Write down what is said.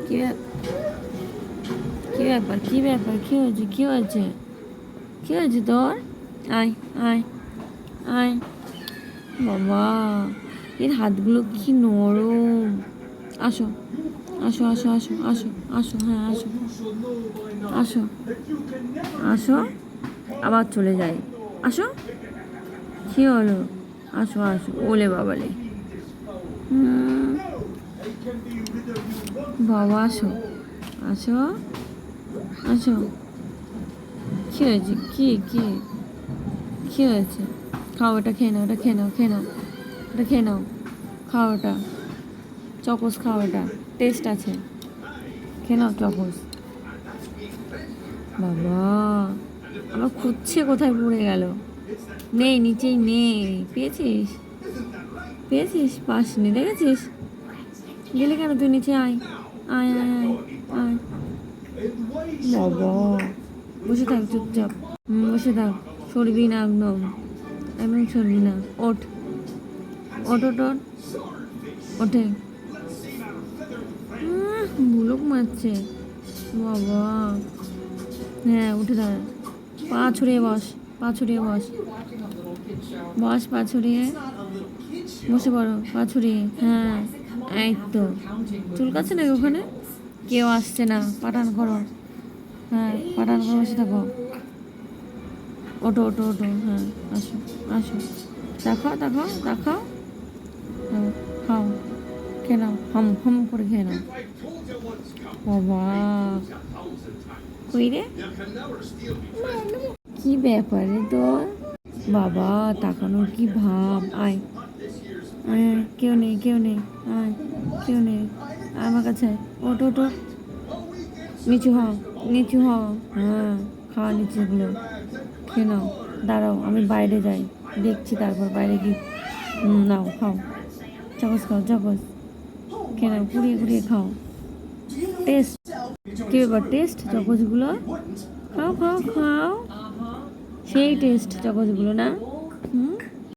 কি কি ব্যাপার কি ব্যাপার কি হয়েছে কি হয়েছে কি হয়েছে তোর? আয় আয় আয় বাবা, এর হাতগুলো কি নরম। আসো আসো আসো আসো আসো আসো, হ্যাঁ আসো আসো আসো, আবার চলে যাই। আসো, কি হলো? আসো আসো, ওলে বাবালে। হুম, বাবা আসো আসো আসো। কি হয়েছে? কি কি কি হয়েছে? খাও, ওটা খেয়ে নাও, ওটা খেয়ে নাও, খেয়ে নাও, ওটা খেয়ে নাও, খাও ওটা, চকোস খাও, ওটা টেস্ট আছে, খেয়ে নাও চকোস। বাবা, আমার খুঁজছে কোথায় পড়ে গেল। নেই, নিচেই নেই। পেয়েছিস? পেয়েছিস? পাসনি, দেখেছিস? গেলে কেন তুই? নিচে আয় আয় আয় আয় আয়। বাবা, বসে থাক চুপচাপ। বসে থাক, সরবি না একদম, একদম সরবি না। ওঠ ওঠ ওঠ ওঠ, ওঠে। বুলক মারছে বাবা। হ্যাঁ, উঠে দাঁড়া, পা ছড়িয়ে বস, পা ছড়িয়ে বস, বস পা ছড়িয়ে, বসে পড়ো পা ছড়িয়ে। হ্যাঁ, এই তো। চুলকাচ্ছে নাকি ওখানে? কেউ আসছে না, পাঠান করো। হ্যাঁ, পাঠান করো, বসে থাকো। ওঠো ওঠো ওঠো, হ্যাঁ আসো আসো, দেখাও দেখাও দেখাও। হ্যাঁ, খাও, খেয়ে নাও, হম হম করে খেয়ে নাও। বাবা, কই রে? কি ব্যাপারে তোর? বাবা, তাকানোর কি ভাব। আয় আয়, কেউ নেই কেউ নেই, আয়, কেউ নেই, আমার কাছে আয়। ওটো ওটো, নিচু হও, নিচু হও। হ্যাঁ, খাওয়া নিচেগুলো খেয়ে নাও। দাঁড়াও, আমি বাইরে যাই, দেখছি তারপর বাইরে কি। নাও খাও, চাকচ খাও, চাকচ খেয়ে নাও, কুড়িয়ে কুড়িয়ে খাও। টেস্ট, কী ব্যাপার টেস্ট চকচগুলো? খাও খাও খাও, সেই টেস্ট চকচগুলো না? হুম,